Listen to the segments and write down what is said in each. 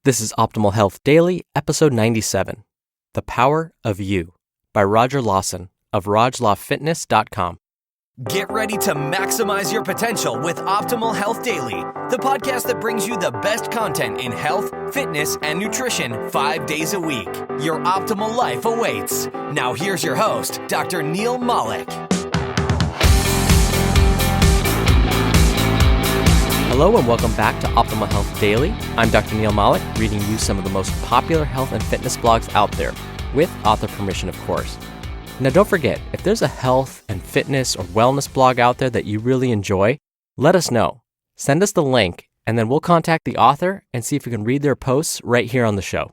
This is Optimal Health Daily, episode 97, The Power of You, by Roger Lawson of RajLawFitness.com. Get ready to maximize your potential with Optimal Health Daily, the podcast that brings you the best content in health, fitness, and nutrition 5 days a week. Your optimal life awaits. Now here's your host, Dr. Neil Malik. Hello and welcome back to Optimal Health Daily. I'm Dr. Neil Malik, reading you some of the most popular health and fitness blogs out there, with author permission, of course. Now don't forget, if there's a health and fitness or wellness blog out there that you really enjoy, let us know. Send us the link, and then we'll contact the author and see if we can read their posts right here on the show.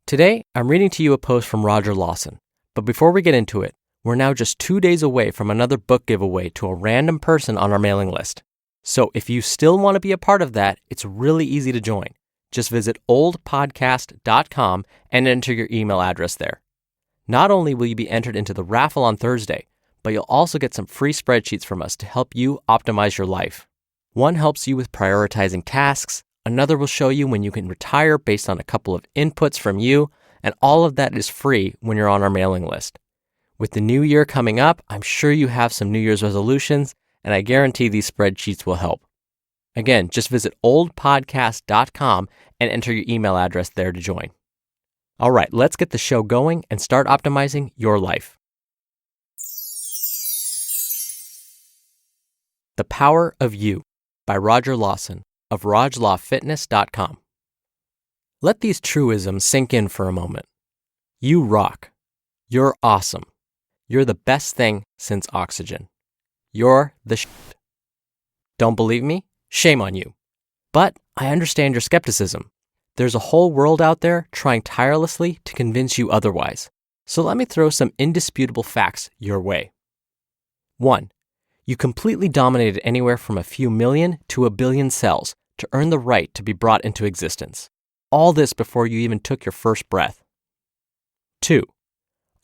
Today, I'm reading to you a post from Roger Lawson. But before we get into it, we're now just 2 days away from another book giveaway to a random person on our mailing list. So if you still want to be a part of that, it's really easy to join. Just visit oldpodcast.com and enter your email address there. Not only will you be entered into the raffle on Thursday, but you'll also get some free spreadsheets from us to help you optimize your life. One helps you with prioritizing tasks, another will show you when you can retire based on a couple of inputs from you, and all of that is free when you're on our mailing list. With the new year coming up, I'm sure you have some New Year's resolutions, and I guarantee these spreadsheets will help. Again, just visit oldpodcast.com and enter your email address there to join. All right, let's get the show going and start optimizing your life. The Power of You, by Roger Lawson of RajLawFitness.com. Let these truisms sink in for a moment. You rock. You're awesome. You're the best thing since oxygen. You're the shit. Don't believe me? Shame on you. But I understand your skepticism. There's a whole world out there trying tirelessly to convince you otherwise. So let me throw some indisputable facts your way. 1. You completely dominated anywhere from a few million to a billion cells to earn the right to be brought into existence. All this before you even took your first breath. 2.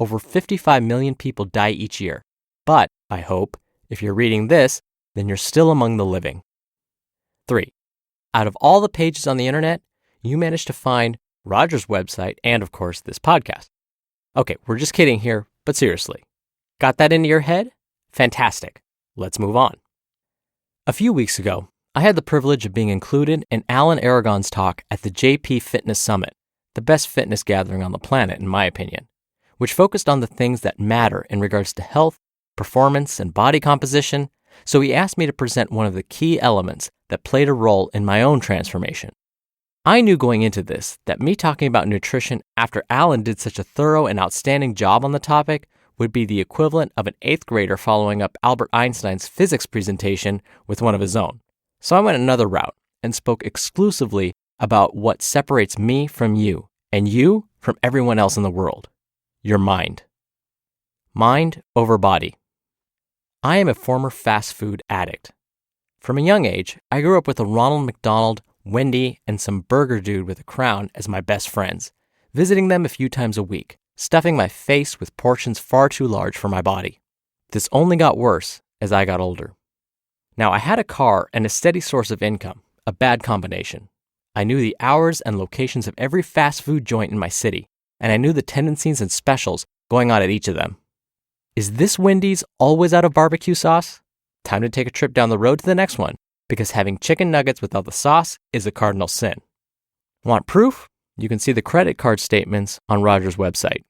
Over 55 million people die each year. But, I hope, if you're reading this, then you're still among the living. 3. Out of all the pages on the internet, you managed to find Roger's website and, of course, this podcast. Okay, we're just kidding here, but seriously. Got that into your head? Fantastic. Let's move on. A few weeks ago, I had the privilege of being included in Alan Aragon's talk at the JP Fitness Summit, the best fitness gathering on the planet, in my opinion, which focused on the things that matter in regards to health, performance, and body composition, so he asked me to present one of the key elements that played a role in my own transformation. I knew going into this that me talking about nutrition after Alan did such a thorough and outstanding job on the topic would be the equivalent of an 8th grader following up Albert Einstein's physics presentation with one of his own. So I went another route and spoke exclusively about what separates me from you and you from everyone else in the world: your mind. Mind over body. I am a former fast food addict. From a young age, I grew up with a Ronald McDonald, Wendy, and some burger dude with a crown as my best friends, visiting them a few times a week, stuffing my face with portions far too large for my body. This only got worse as I got older. Now, I had a car and a steady source of income, a bad combination. I knew the hours and locations of every fast food joint in my city, and I knew the tendencies and specials going on at each of them. Is this Wendy's always out of barbecue sauce? Time to take a trip down the road to the next one, because having chicken nuggets without the sauce is a cardinal sin. Want proof? You can see the credit card statements on Roger's website.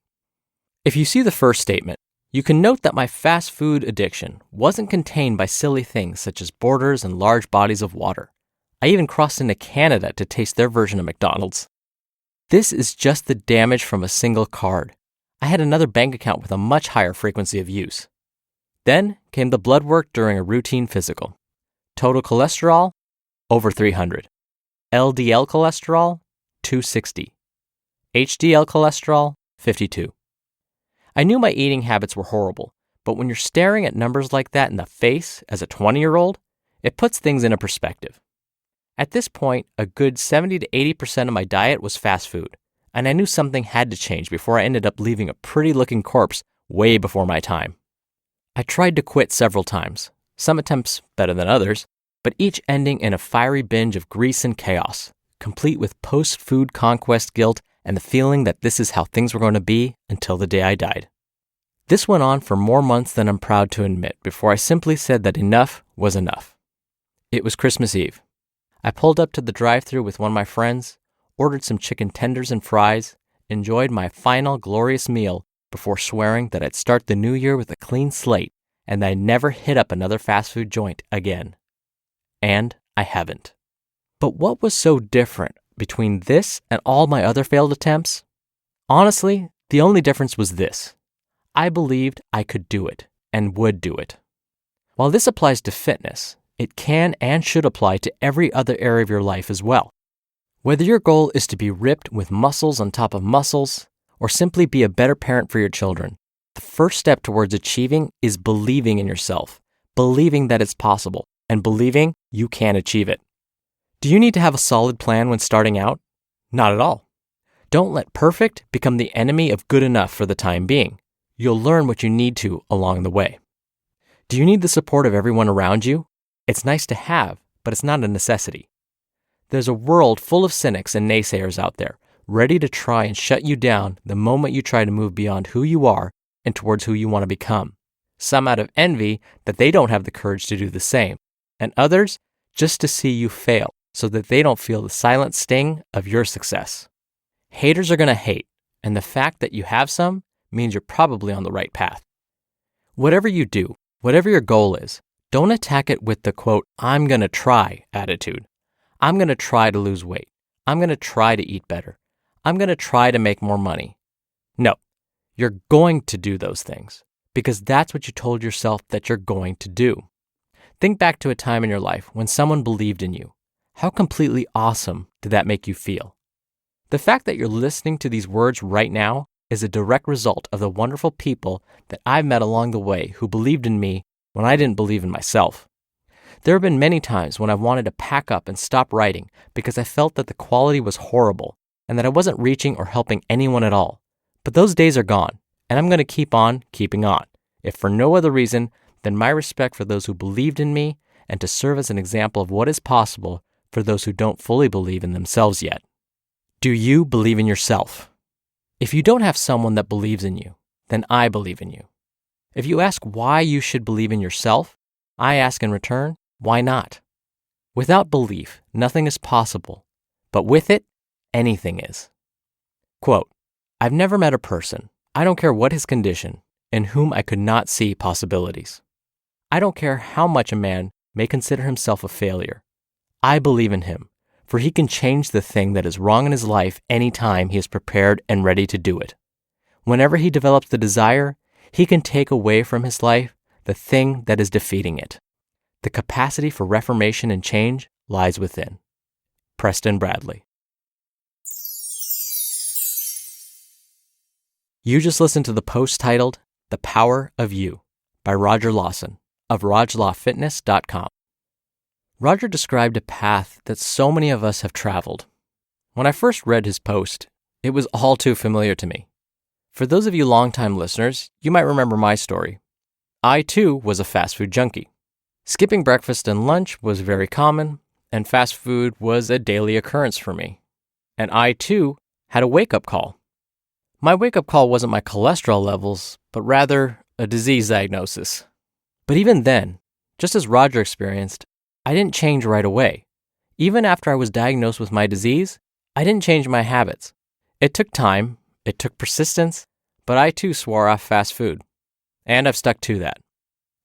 If you see the first statement, you can note that my fast food addiction wasn't contained by silly things such as borders and large bodies of water. I even crossed into Canada to taste their version of McDonald's. This is just the damage from a single card. I had another bank account with a much higher frequency of use. Then came the blood work during a routine physical. Total cholesterol, over 300. LDL cholesterol, 260. HDL cholesterol, 52. I knew my eating habits were horrible, but when you're staring at numbers like that in the face as a 20-year-old, it puts things into perspective. At this point, a good 70 to 80% of my diet was fast food, and I knew something had to change before I ended up leaving a pretty-looking corpse way before my time. I tried to quit several times, some attempts better than others, but each ending in a fiery binge of grease and chaos, complete with post-food conquest guilt and the feeling that this is how things were going to be until the day I died. This went on for more months than I'm proud to admit before I simply said that enough was enough. It was Christmas Eve. I pulled up to the drive-thru with one of my friends, ordered some chicken tenders and fries, enjoyed my final glorious meal before swearing that I'd start the new year with a clean slate and that I'd never hit up another fast food joint again. And I haven't. But what was so different between this and all my other failed attempts? Honestly, the only difference was this. I believed I could do it and would do it. While this applies to fitness, it can and should apply to every other area of your life as well. Whether your goal is to be ripped with muscles on top of muscles, or simply be a better parent for your children, the first step towards achieving is believing in yourself, believing that it's possible, and believing you can achieve it. Do you need to have a solid plan when starting out? Not at all. Don't let perfect become the enemy of good enough for the time being. You'll learn what you need to along the way. Do you need the support of everyone around you? It's nice to have, but it's not a necessity. There's a world full of cynics and naysayers out there, ready to try and shut you down the moment you try to move beyond who you are and towards who you want to become. Some out of envy that they don't have the courage to do the same, and others just to see you fail so that they don't feel the silent sting of your success. Haters are going to hate, and the fact that you have some means you're probably on the right path. Whatever you do, whatever your goal is, don't attack it with the quote, "I'm going to try" attitude. I'm going to try to lose weight. I'm going to try to eat better. I'm going to try to make more money. No, you're going to do those things because that's what you told yourself that you're going to do. Think back to a time in your life when someone believed in you. How completely awesome did that make you feel? The fact that you're listening to these words right now is a direct result of the wonderful people that I've met along the way who believed in me when I didn't believe in myself. There have been many times when I've wanted to pack up and stop writing because I felt that the quality was horrible and that I wasn't reaching or helping anyone at all. But those days are gone, and I'm going to keep on keeping on, if for no other reason than my respect for those who believed in me and to serve as an example of what is possible for those who don't fully believe in themselves yet. Do you believe in yourself? If you don't have someone that believes in you, then I believe in you. If you ask why you should believe in yourself, I ask in return, why not? Without belief, nothing is possible, but with it, anything is. Quote, I've never met a person, I don't care what his condition, in whom I could not see possibilities. I don't care how much a man may consider himself a failure. I believe in him, for he can change the thing that is wrong in his life any time he is prepared and ready to do it. Whenever he develops the desire, he can take away from his life the thing that is defeating it. The capacity for reformation and change lies within. Preston Bradley. You just listened to the post titled The Power of You by Roger Lawson of RajLawFitness.com. Roger described a path that so many of us have traveled. When I first read his post, it was all too familiar to me. For those of you longtime listeners, you might remember my story. I too was a fast food junkie. Skipping breakfast and lunch was very common, and fast food was a daily occurrence for me. And I too had a wake-up call. My wake-up call wasn't my cholesterol levels, but rather a disease diagnosis. But even then, just as Roger experienced, I didn't change right away. Even after I was diagnosed with my disease, I didn't change my habits. It took time, it took persistence, but I too swore off fast food. And I've stuck to that.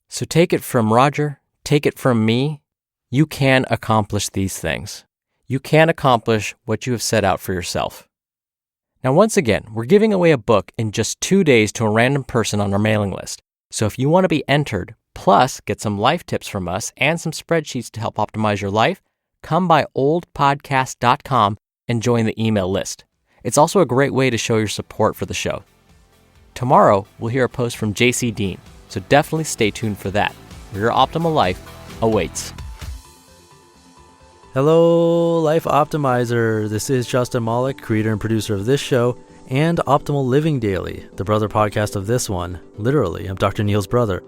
So take it from Roger, take it from me, you can accomplish these things. You can accomplish what you have set out for yourself. Now, once again, we're giving away a book in just 2 days to a random person on our mailing list. So if you want to be entered, plus get some life tips from us and some spreadsheets to help optimize your life, come by oldpodcast.com and join the email list. It's also a great way to show your support for the show. Tomorrow, we'll hear a post from JC Dean, so definitely stay tuned for that, where your optimal life awaits. Hello, Life Optimizer. This is Justin Malik, creator and producer of this show and Optimal Living Daily, the brother podcast of this one. Literally, I'm Dr. Neil's brother.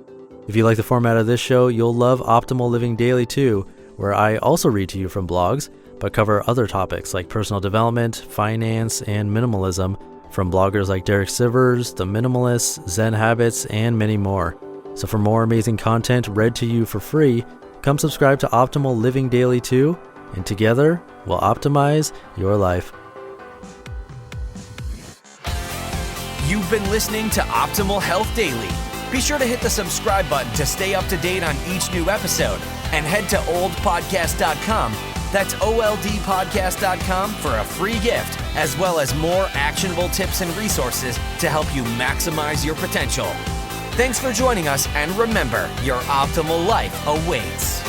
If you like the format of this show, you'll love Optimal Living Daily too, where I also read to you from blogs, but cover other topics like personal development, finance, and minimalism from bloggers like Derek Sivers, The Minimalists, Zen Habits, and many more. So for more amazing content read to you for free, come subscribe to Optimal Living Daily too, and together we'll optimize your life. You've been listening to Optimal Health Daily. Be sure to hit the subscribe button to stay up to date on each new episode, and head to oldpodcast.com. That's oldpodcast.com for a free gift, as well as more actionable tips and resources to help you maximize your potential. Thanks for joining us, and remember, your optimal life awaits.